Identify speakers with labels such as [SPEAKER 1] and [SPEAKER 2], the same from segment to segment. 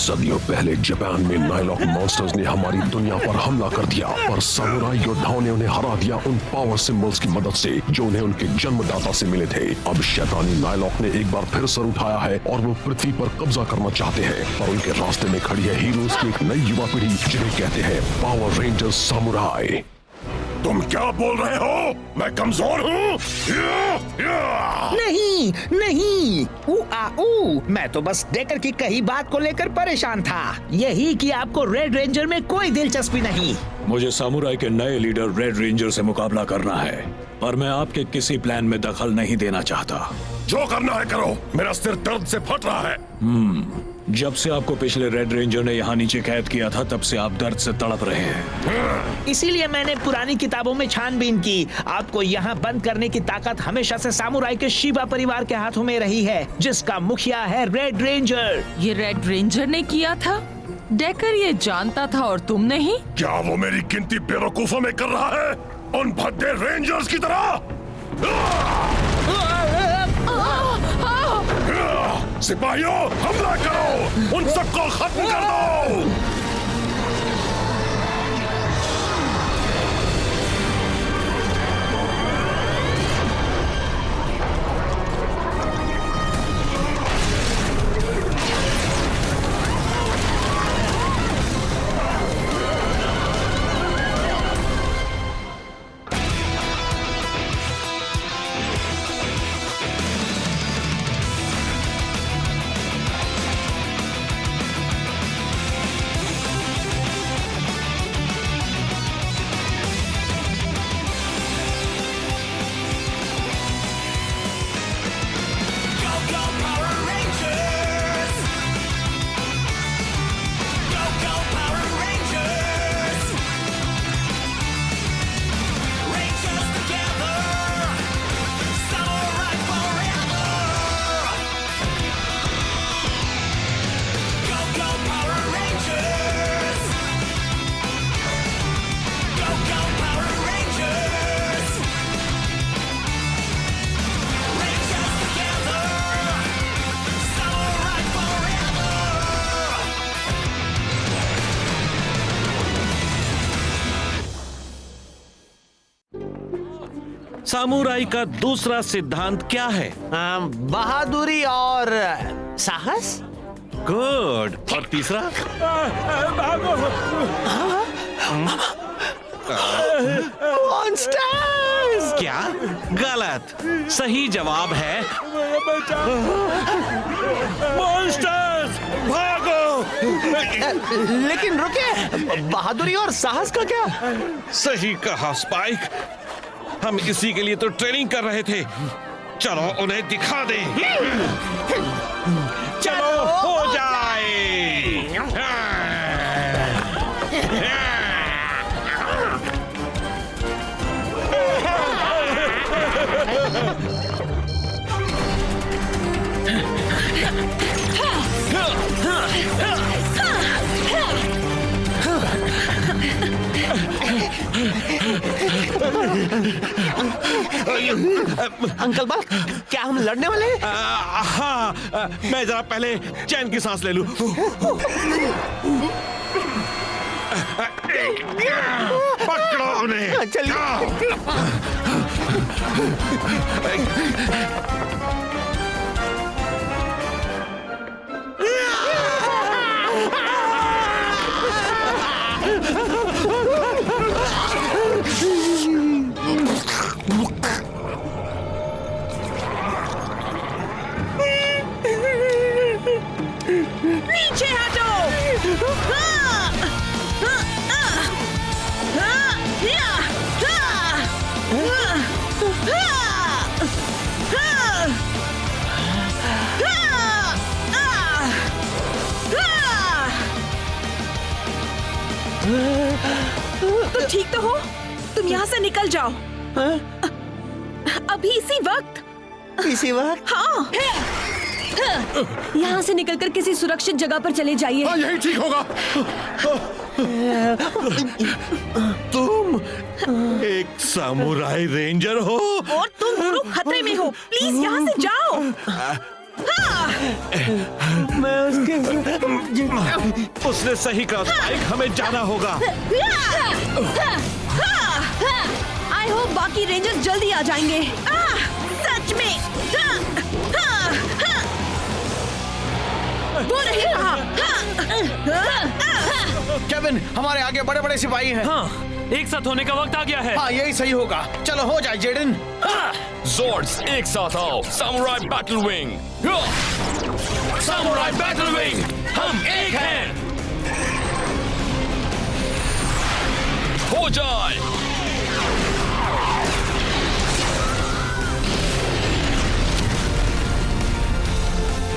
[SPEAKER 1] सदियों पहले जापान में नाइलॉक मॉन्स्टर्स ने हमारी दुनिया पर हमला कर दिया, पर सामुराई योद्धाओं ने उन्हें हरा दिया उन पावर सिंबल्स की मदद से जो उन्हें उनके जन्मदाता से मिले थे। अब शैतानी नाइलॉक ने एक बार फिर सर उठाया है और वो पृथ्वी पर कब्जा करना चाहते हैं, पर उनके रास्ते में खड़ी है हीरोज की एक नई युवा पीढ़ी जिन्हें कहते हैं पावर रेंजर्स सामुराई।
[SPEAKER 2] तुम क्या बोल रहे हो? मैं कमजोर हूँ?
[SPEAKER 3] नहीं नहीं, मैं तो बस डेकर की कही बात को लेकर परेशान था, यही कि आपको रेड रेंजर में कोई दिलचस्पी नहीं।
[SPEAKER 4] मुझे सामुराई के नए लीडर रेड रेंजर से मुकाबला करना है, पर मैं आपके किसी प्लान में दखल नहीं देना चाहता।
[SPEAKER 2] जो करना है करो, मेरा सिर दर्द से फट रहा है।
[SPEAKER 4] जब से आपको पिछले रेड रेंजर ने यहाँ नीचे कैद किया था, तब से आप दर्द से तड़प रहे हैं।
[SPEAKER 3] इसीलिए मैंने पुरानी किताबों में छानबीन की। आपको यहाँ बंद करने की ताकत हमेशा से सामुराई के शिबा परिवार के हाथों में रही है, जिसका मुखिया है रेड रेंजर।
[SPEAKER 5] ये रेड रेंजर ने किया था? डेकर ये जानता था और तुम नहीं?
[SPEAKER 2] क्या वो मेरी गिनती बेवकूफों में कर रहा है, उन भद्दे रेंजर्स की तरह? सिपाहियों, हमला करो, उन सबको खत्म कर दो।
[SPEAKER 6] सामुराई का दूसरा सिद्धांत क्या है?
[SPEAKER 3] बहादुरी और साहस।
[SPEAKER 6] गुड। और तीसरा?
[SPEAKER 3] मॉन्स्टर्स।
[SPEAKER 6] क्या? गलत। सही जवाब है मॉन्स्टर्स। भागो।
[SPEAKER 3] लेकिन रुके, बहादुरी और साहस का क्या?
[SPEAKER 6] सही कहा स्पाइक, हम इसी के लिए तो ट्रेनिंग कर रहे थे। चलो उन्हें दिखा दें। चलो हो जाए।
[SPEAKER 3] अंकल बाल, क्या हम लड़ने वाले हैं?
[SPEAKER 6] हाँ, मैं जरा पहले चैन की सांस ले लूं। पकड़ो उन्हें।
[SPEAKER 3] चलिए।
[SPEAKER 5] नीचे हटो। तुम ठीक तो हो? तुम यहाँ से निकल जाओ। अभी इसी वक्त।
[SPEAKER 3] इसी वक्त?
[SPEAKER 5] हाँ। यहाँ से निकलकर किसी सुरक्षित जगह पर चले जाइए।
[SPEAKER 2] हाँ, यही ठीक होगा।
[SPEAKER 6] तुम एक सामुराई रेंजर हो
[SPEAKER 5] और तुम दोनों खतरे में हो। प्लीज यहाँ से जाओ।
[SPEAKER 3] मैं उसके
[SPEAKER 6] उसने सही कहा स्पाइक, हमें जाना होगा।
[SPEAKER 7] आई होप बाकी रेंजर्स जल्दी आ जाएंगे। सच में वो नहीं कहा।
[SPEAKER 8] केविन, हमारे आगे बड़े बड़े सिपाही हैं।
[SPEAKER 9] हाँ, एक साथ होने का वक्त आ गया है।
[SPEAKER 8] हाँ, यही सही होगा। चलो हो जाए जेडन।
[SPEAKER 10] Zords, एक साथ आओ। Samurai Battle Wing।
[SPEAKER 9] Samurai Battle Wing, हम एक हैं।
[SPEAKER 10] हो जाए।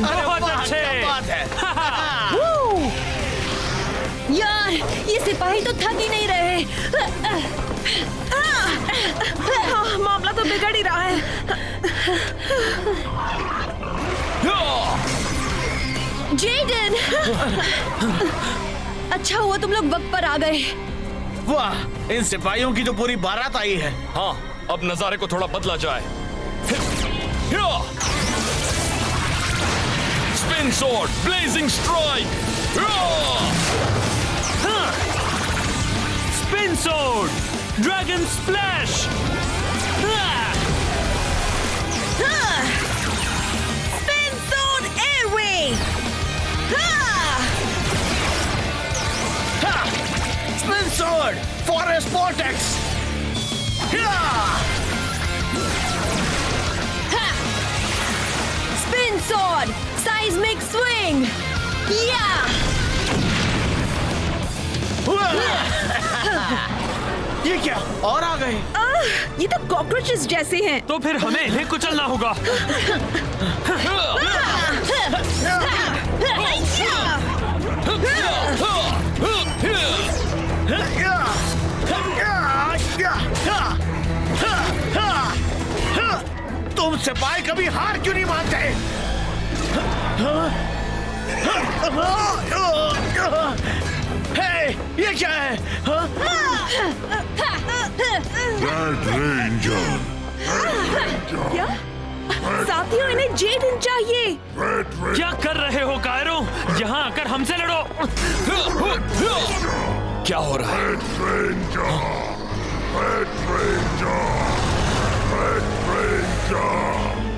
[SPEAKER 9] बहुत अच्छे।
[SPEAKER 8] बात है।
[SPEAKER 7] यार, ये सिपाही तो थक ही नहीं रहे। मामला तो बिगड़ ही रहा है। जेडन, अच्छा हुआ तुम लोग वक्त पर आ गए।
[SPEAKER 8] वाह, इन सिपाहियों की तो पूरी बारात आई है।
[SPEAKER 10] हाँ, अब नजारे को थोड़ा बदला जाए। Spin Sword, Blazing Strike।
[SPEAKER 9] Spin Sword, Dragon Splash।
[SPEAKER 7] Spin Sword Airway।
[SPEAKER 8] Spin Sword, Forest Vortex।
[SPEAKER 7] Spin Sword, Seismic Swing।
[SPEAKER 8] ये क्या, और आ गए?
[SPEAKER 7] ये तो कॉकरोचेस जैसे हैं।
[SPEAKER 9] तो फिर हमें इन्हें कुचलना होगा।
[SPEAKER 8] तुम सिपाही कभी हार क्यों नहीं मानते? हे, ये क्या है?
[SPEAKER 2] रेड रेंजर,
[SPEAKER 7] क्या? साथियों, इन्हें जेडन चाहिए।
[SPEAKER 9] क्या कर रहे हो कायरो? यहाँ आकर हमसे लड़ो।
[SPEAKER 10] क्या हो रहा है?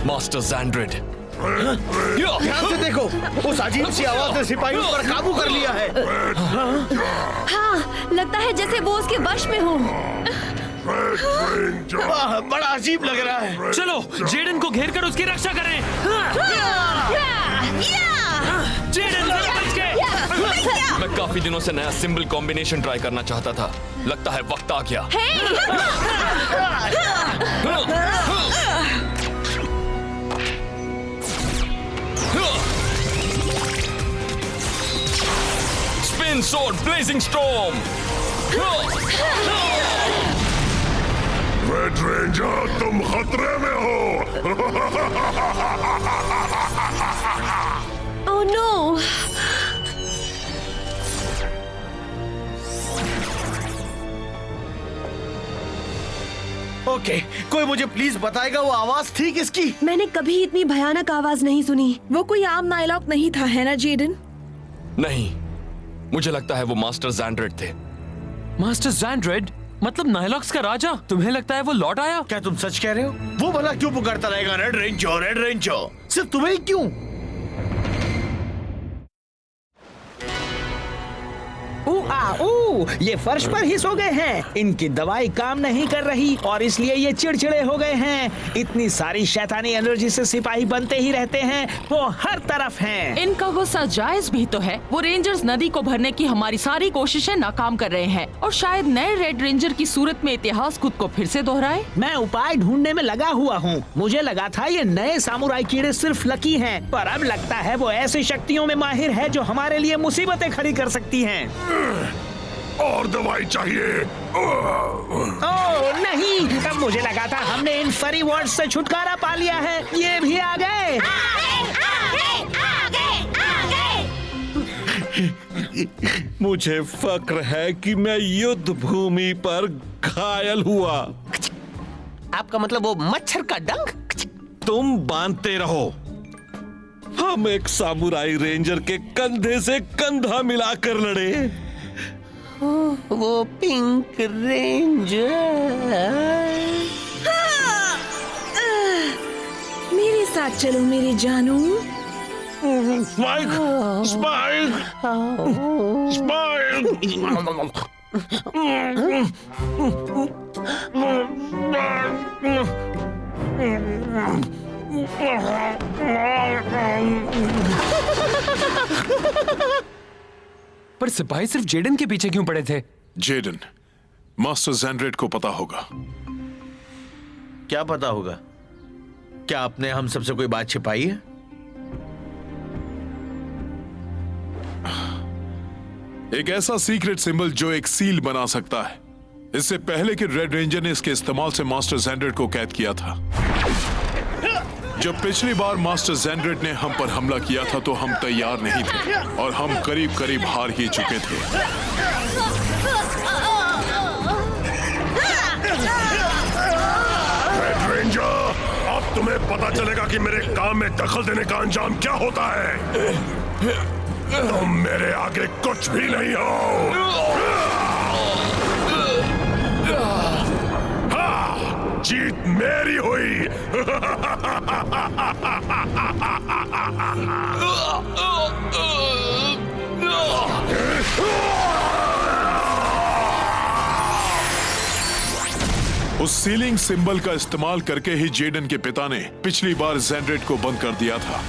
[SPEAKER 10] मास्टर जैंड्रेड।
[SPEAKER 8] ध्यान से देखो, उस अजीब सी आवाज ने सिपाहियों पर काबू कर लिया है।
[SPEAKER 7] हाँ, लगता है जैसे वो उसके वश में हो।
[SPEAKER 8] वाह, बड़ा अजीब लग रहा है।
[SPEAKER 9] चलो, जेडन को घेर कर उसकी रक्षा करें। जेडन, जरा बच के।
[SPEAKER 10] मैं काफी दिनों से नया सिंबल कॉम्बिनेशन ट्राई करना चाहता था। लगता है वक्त आ गया। Spin Sword, Blazing Storm।
[SPEAKER 2] Red ranger, तुम खतरे में हो।
[SPEAKER 7] Oh no.
[SPEAKER 8] ओके, कोई मुझे प्लीज बताएगा वो आवाज थी किसकी?
[SPEAKER 7] मैंने कभी इतनी भयानक आवाज नहीं सुनी। वो कोई आम नायलॉक नहीं था, है ना जेडन?
[SPEAKER 10] नहीं, मुझे लगता है वो मास्टर जैंड्रेड थे।
[SPEAKER 9] मास्टर जैंड्रेड? मतलब नायलॉक्स का राजा? तुम्हें लगता है वो लौट आया?
[SPEAKER 8] क्या तुम सच कह रहे हो? वो भला क्यों पुकारता रहेगा रेड रेंजर, रेड रेंजर? सिर्फ तुम्हें ही क्यों?
[SPEAKER 3] ये फर्श पर ही सो गए हैं। इनकी दवाई काम नहीं कर रही और इसलिए ये चिड़चिड़े हो गए हैं। इतनी सारी शैतानी एनर्जी से सिपाही बनते ही रहते हैं, वो हर तरफ हैं।
[SPEAKER 5] इनका गुस्सा जायज भी तो है। वो रेंजर्स नदी को भरने की हमारी सारी कोशिशें नाकाम कर रहे हैं और शायद नए रेड रेंजर की सूरत में इतिहास खुद को फिर से दोहराए।
[SPEAKER 3] मैं उपाय ढूंढने में लगा हुआ हूँ। मुझे लगा था ये नए सामुराई कीड़े सिर्फ लकी हैं, पर अब लगता है वो ऐसी शक्तियों में माहिर है जो हमारे लिए मुसीबतें खड़ी कर सकती हैं।
[SPEAKER 2] और दवाई चाहिए।
[SPEAKER 3] ओह नहीं, अब मुझे लगा था हमने इन फरी वर्ड्स से छुटकारा पा लिया है। ये भी आ गए।
[SPEAKER 6] मुझे फक्र है कि मैं युद्ध भूमि पर घायल हुआ।
[SPEAKER 8] आपका मतलब वो मच्छर का डंक?
[SPEAKER 6] तुम बांधते रहो। हम एक सामुराई रेंजर के कंधे से कंधा मिलाकर लड़े।
[SPEAKER 8] वो पिंक रेंजर।
[SPEAKER 7] मेरे साथ चलो मेरे जानू।
[SPEAKER 2] Spike, spike, spike.
[SPEAKER 9] पर सिपाही सिर्फ जेडन के पीछे क्यों पड़े थे?
[SPEAKER 2] जेडन, मास्टर ज़ैंड्रेड को पता होगा।
[SPEAKER 8] क्या पता होगा? क्या आपने हम सबसे कोई बात छिपाई है?
[SPEAKER 2] एक ऐसा सीक्रेट सिंबल जो एक सील बना सकता है। इससे पहले कि रेड रेंजर ने इसके इस्तेमाल से मास्टर ज़ैंड्रेड को कैद किया था। जब पिछली बार मास्टर ज़ैंड्रेड ने हम पर हमला किया था तो हम तैयार नहीं थे और हम करीब करीब हार ही चुके थे। रेड रेंजर, अब तुम्हें पता चलेगा कि मेरे काम में दखल देने का अंजाम क्या होता है। तुम मेरे आगे कुछ भी नहीं हो। हाँ, जीत मेरी हुई। उस सीलिंग सिंबल का इस्तेमाल करके ही जेडन के पिता ने पिछली बार ज़ैंड्रेड को बंद कर दिया था।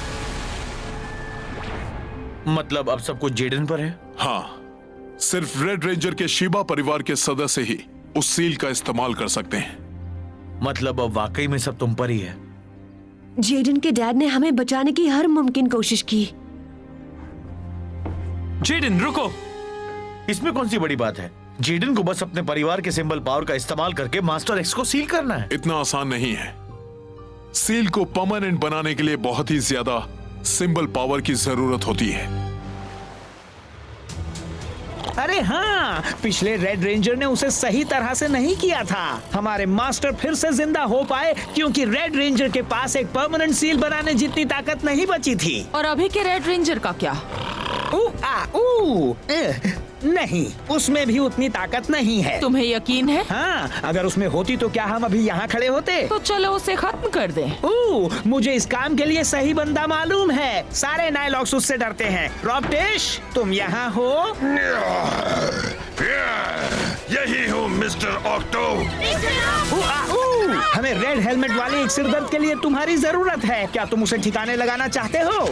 [SPEAKER 8] मतलब अब सब कुछ जेडन पर है?
[SPEAKER 2] हाँ, सिर्फ रेड रेंजर के शिबा परिवार के सदस्य ही उस सील का इस्तेमाल कर सकते हैं।
[SPEAKER 8] मतलब अब वाकई में सब तुम पर ही है।
[SPEAKER 7] जेडन के डैड ने हमें बचाने की हर मुमकिन कोशिश की।
[SPEAKER 9] जेडन रुको।
[SPEAKER 8] इसमें कौन सी बड़ी बात है? जेडन को बस अपने परिवार के सिंबल पावर का इस्तेमाल करके मास्टर एक्स को सील करना है।
[SPEAKER 2] इतना आसान नहीं है। सील को परमानेंट बनाने के लिए बहुत ही ज्यादा सिंबल पावर की जरूरत होती है।
[SPEAKER 3] अरे हाँ, पिछले रेड रेंजर ने उसे सही तरह से नहीं किया था। हमारे मास्टर फिर से जिंदा हो पाए क्योंकि रेड रेंजर के पास एक परमानेंट सील बनाने जितनी ताकत नहीं बची थी।
[SPEAKER 5] और अभी के रेड रेंजर का क्या?
[SPEAKER 3] नहीं, उसमें भी उतनी ताकत नहीं है।
[SPEAKER 5] तुम्हें यकीन है?
[SPEAKER 3] हाँ, अगर उसमें होती तो क्या हम अभी यहाँ खड़े होते?
[SPEAKER 5] तो चलो उसे खत्म कर दें।
[SPEAKER 3] मुझे इस काम के लिए सही बंदा मालूम है। सारे नाइलॉक्स उससे डरते हैं। रॉबटिश, तुम यहाँ हो?
[SPEAKER 2] यही हूँ मिस्टर ऑक्टो।
[SPEAKER 3] हमें रेड हेलमेट वाले एक सिरदर्द के लिए तुम्हारी जरूरत है। क्या तुम उसे ठिकाने लगाना चाहते हो?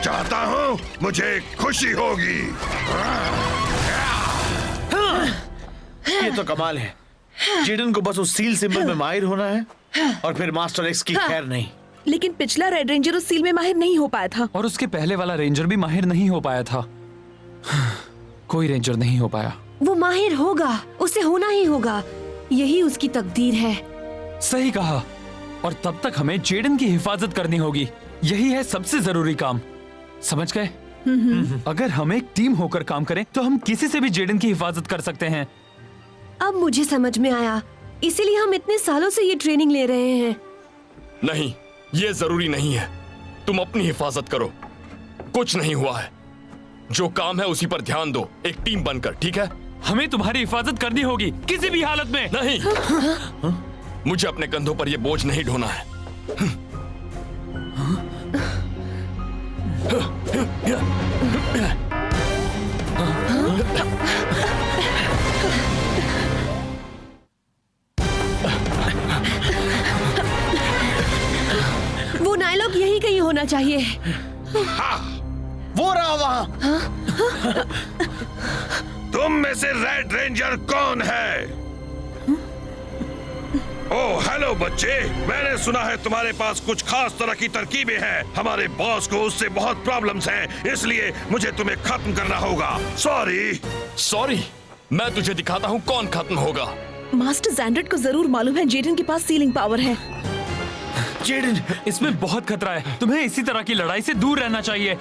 [SPEAKER 2] चाहता हूँ, मुझे खुशी होगी।
[SPEAKER 8] ये तो कमाल है। जेडन को बस उस सील सिंबल में माहिर होना है और फिर मास्टर एक्स की खैर नहीं।
[SPEAKER 7] लेकिन पिछला रेड रेंजर उस सील में माहिर नहीं हो पाया था।
[SPEAKER 9] और उसके पहले वाला रेंजर भी माहिर नहीं हो पाया था। कोई रेंजर नहीं हो पाया।
[SPEAKER 7] वो माहिर होगा, उसे होना ही होगा। यही उसकी तकदीर है।
[SPEAKER 9] सही कहा। और तब तक हमें जेडन की हिफाजत करनी होगी। यही है सबसे जरूरी काम। समझ गए? अगर हम एक टीम होकर काम करें तो हम किसी से भी जेडन की हिफाजत कर सकते हैं।
[SPEAKER 7] अब मुझे समझ में आया, इसीलिए हम इतने सालों से ये ट्रेनिंग ले रहे हैं।
[SPEAKER 10] नहीं, ये जरूरी नहीं है। तुम अपनी हिफाजत करो। कुछ नहीं हुआ है। जो काम है उसी पर ध्यान दो, एक टीम बनकर, ठीक है?
[SPEAKER 9] हमें तुम्हारी हिफाजत करनी होगी किसी भी हालत में।
[SPEAKER 10] नहीं, मुझे अपने कंधों पर यह बोझ नहीं ढोना है।
[SPEAKER 7] वो नायलॉक यही कहीं होना चाहिए।
[SPEAKER 8] वो रहा वहाँ।
[SPEAKER 2] तुम में से रेड रेंजर कौन है? ओह हेलो बच्चे, मैंने सुना है तुम्हारे पास कुछ खास तरह की तरकीबें हैं। हमारे बॉस को उससे बहुत प्रॉब्लम्स हैं, इसलिए मुझे तुम्हें खत्म करना होगा।
[SPEAKER 10] सॉरी, मैं तुझे दिखाता हूँ कौन खत्म होगा।
[SPEAKER 7] मास्टर ज़ैंड्रेड को जरूर मालूम है जेडन के पास सीलिंग पावर है।
[SPEAKER 9] जेडन, इसमें बहुत खतरा है। तुम्हें इसी तरह की लड़ाई से दूर रहना चाहिए।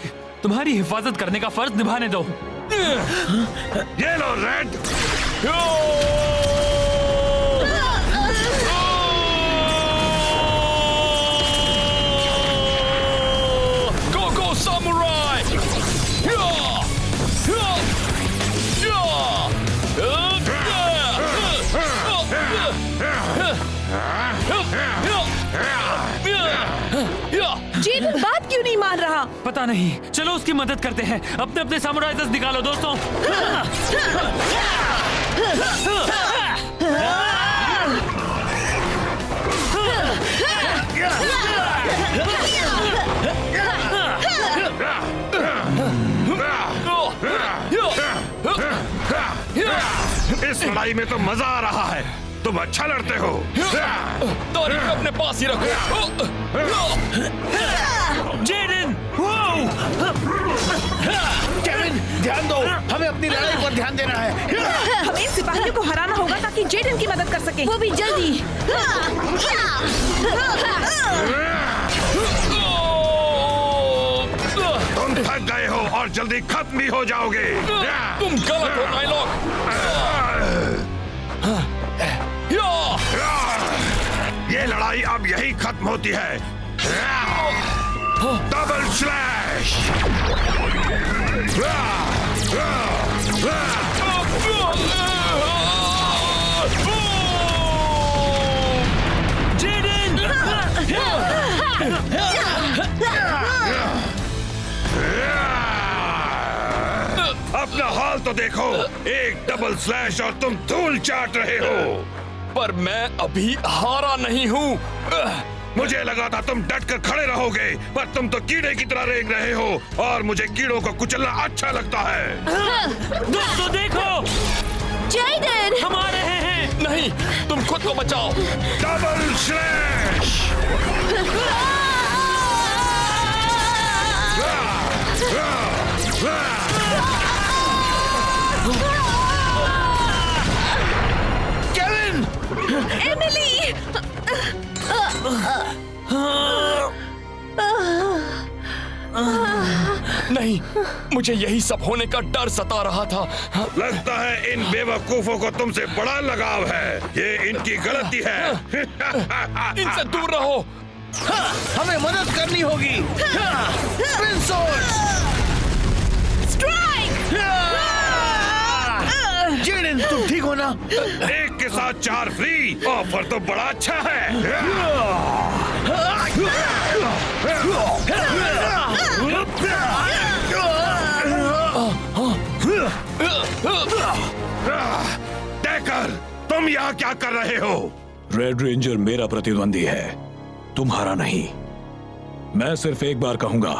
[SPEAKER 9] तुम्हारी हिफाजत करने का फर्ज निभाने दो।
[SPEAKER 2] ये लो रेड।
[SPEAKER 9] पता नहीं। चलो उसकी मदद करते हैं। अपने अपने सामुराइज़र्स निकालो दोस्तों।
[SPEAKER 6] इस लड़ाई में तो मजा आ रहा है। तुम अच्छा लड़ते हो।
[SPEAKER 10] तारीख अपने पास ही रखो।
[SPEAKER 9] जेडन!
[SPEAKER 8] केविन, ध्यान दो। हमें अपनी लड़ाई पर ध्यान देना है।
[SPEAKER 7] हमें इन सिपाहियों को हराना होगा ताकि जेडन की मदद कर सके। वो भी जल्दी।
[SPEAKER 6] तुम थक गए हो और जल्दी खत्म भी हो जाओगे।
[SPEAKER 10] तुम गलत हो नाइलॉक।
[SPEAKER 6] ये लड़ाई अब यही खत्म होती है। Double slash.
[SPEAKER 9] जेडन!
[SPEAKER 6] अपना हाल तो देखो। एक डबल स्लैश और तुम धूल चाट रहे हो।
[SPEAKER 10] पर मैं अभी हारा नहीं हूँ।
[SPEAKER 6] मुझे लगा था तुम डट कर खड़े रहोगे, पर तुम तो कीड़े की तरह रेंग रहे हो और मुझे कीड़ों को कुचलना अच्छा लगता है।
[SPEAKER 9] दोस्तों देखो,
[SPEAKER 7] जेडन!
[SPEAKER 9] हम आ रहे हैं।
[SPEAKER 10] नहीं, तुम खुद को बचाओ।
[SPEAKER 6] Double slash.
[SPEAKER 8] केविन!
[SPEAKER 7] एमिली!
[SPEAKER 10] नहीं, मुझे यही सब होने का डर सता रहा था।
[SPEAKER 6] लगता है इन बेवकूफों को तुमसे बड़ा लगाव है। ये इनकी गलती है।
[SPEAKER 10] इनसे दूर रहो।
[SPEAKER 8] हमें मदद करनी होगी। Spin source! जेडन, तुम ठीक हो ना?
[SPEAKER 6] एक के साथ 4 फ्री। ऑफर तो बड़ा अच्छा है। डेकर, तुम यहाँ क्या कर रहे हो?
[SPEAKER 4] रेड रेंजर मेरा प्रतिद्वंदी है, तुम्हारा नहीं। मैं सिर्फ एक बार कहूंगा,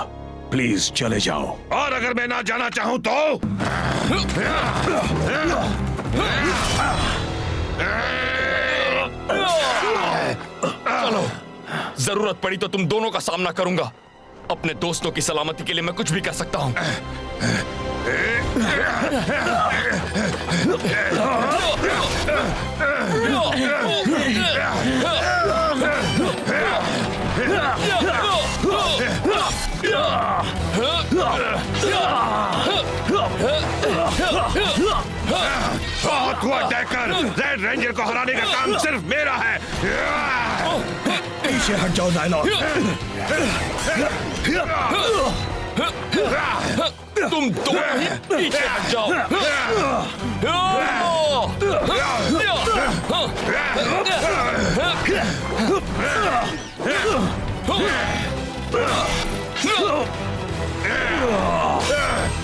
[SPEAKER 4] प्लीज चले जाओ।
[SPEAKER 6] और अगर मैं ना जाना चाहूं तो?
[SPEAKER 10] चलो, जरूरत पड़ी तो तुम दोनों का सामना करूंगा। अपने दोस्तों की सलामती के लिए मैं कुछ भी कर सकता हूं।
[SPEAKER 6] बहुत हुआ डेकर। रेड रेंजर को हराने का काम सिर्फ मेरा है।
[SPEAKER 4] पीछे हट जाओ नाइलॉक।
[SPEAKER 10] तुम दोनों ही पीछे हट जाओ।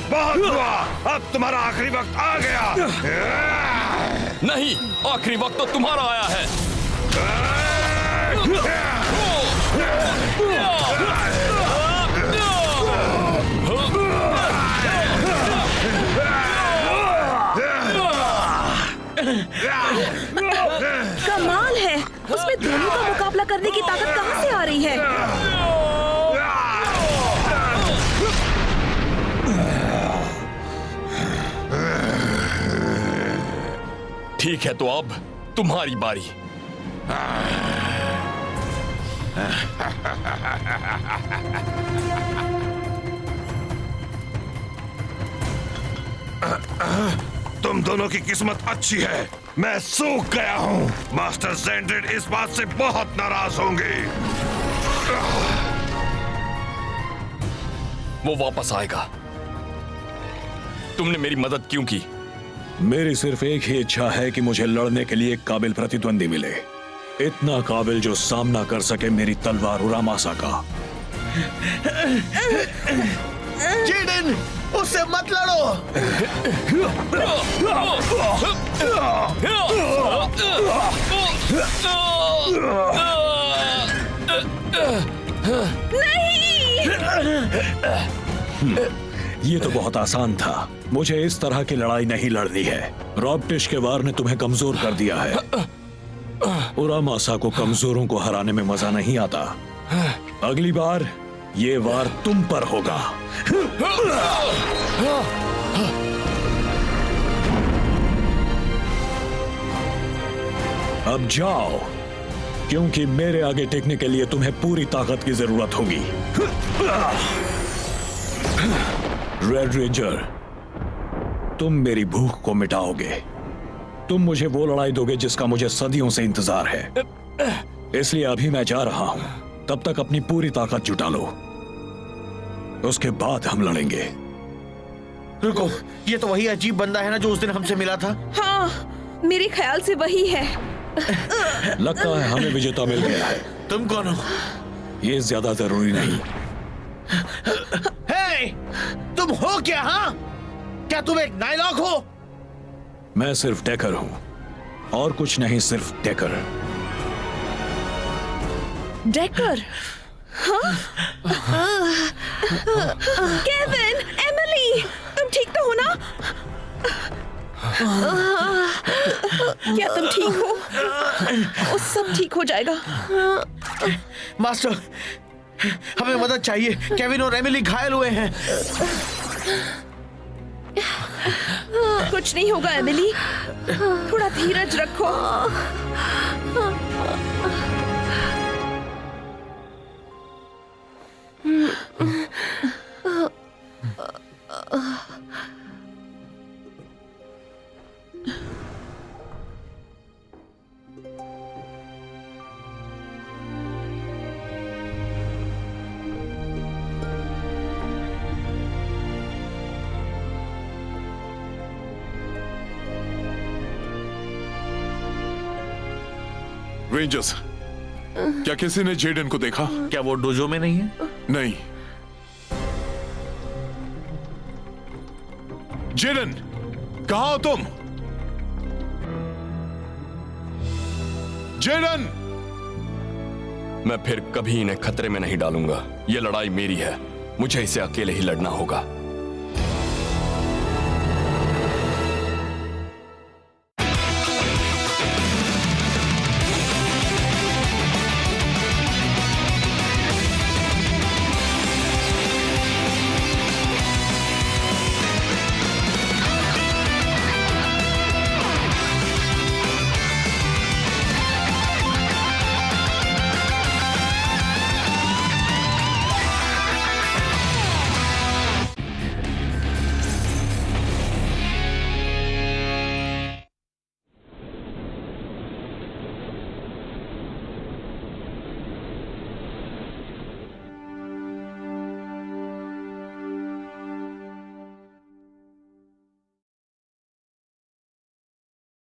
[SPEAKER 6] बहुत हुआ, अब तुम्हारा आखिरी वक्त आ गया।
[SPEAKER 10] नहीं, आखिरी वक्त तो तुम्हारा आया है।
[SPEAKER 7] कमाल है, उसमें दोनों का मुकाबला करने की ताकत कहां से आ रही है?
[SPEAKER 10] ठीक है, तो अब तुम्हारी बारी।
[SPEAKER 6] तुम दोनों की किस्मत अच्छी है, मैं सूख गया हूँ। मास्टर ज़ेंड्रिड इस बात से बहुत नाराज होंगे।
[SPEAKER 10] वो वापस आएगा। तुमने मेरी मदद क्यों की?
[SPEAKER 4] मेरी सिर्फ एक ही इच्छा है कि मुझे लड़ने के लिए एक काबिल प्रतिद्वंदी मिले, इतना काबिल जो सामना कर सके मेरी तलवार उरामासा का।
[SPEAKER 8] जेडन, उससे मत लड़ो।
[SPEAKER 4] ये तो बहुत आसान था। मुझे इस तरह की लड़ाई नहीं लड़नी है। रॉबटिश के वार ने तुम्हें कमजोर कर दिया है। उरामासा को कमजोरों को हराने में मजा नहीं आता। अगली बार ये वार तुम पर होगा। अब जाओ, क्योंकि मेरे आगे टिकने के लिए तुम्हें पूरी ताकत की जरूरत होगी। रेड रेंजर, तुम मेरी भूख को मिटाओगे। तुम मुझे वो लड़ाई दोगे जिसका मुझे सदियों से इंतजार है। इसलिए अभी मैं जा रहा हूं। तब तक अपनी पूरी ताकत जुटा लो, उसके बाद हम लड़ेंगे।
[SPEAKER 8] रुको, ये तो वही अजीब बंदा है ना जो उस दिन हमसे मिला था।
[SPEAKER 7] हाँ, मेरे ख्याल से वही है।
[SPEAKER 4] लगता है हमें विजेता मिल गया है।
[SPEAKER 8] तुम कौन हो?
[SPEAKER 4] ये ज्यादा जरूरी नहीं।
[SPEAKER 8] हे, तुम हो क्या? हाँ, क्या तुम एक नाइलॉक हो?
[SPEAKER 4] मैं सिर्फ टेकर हूं और कुछ नहीं, सिर्फ टेकर।
[SPEAKER 7] डेकर? हाँ? केविन, एमिली, तुम ठीक तो हो ना? क्या तुम ठीक हो? वो सब ठीक हो जाएगा।
[SPEAKER 8] मास्टर, हमें मदद चाहिए। केविन और एमिली घायल हुए हैं।
[SPEAKER 7] कुछ नहीं होगा एमिली, थोड़ा धीरज रखो।
[SPEAKER 2] रेंजर्स, क्या किसी ने जेडन को देखा?
[SPEAKER 8] क्या वो डोजो में नहीं है?
[SPEAKER 2] नहीं। जेडन, कहाँ हो तुम? जेडन!
[SPEAKER 10] मैं फिर कभी इन्हें खतरे में नहीं डालूंगा। ये लड़ाई मेरी है, मुझे इसे अकेले ही लड़ना होगा।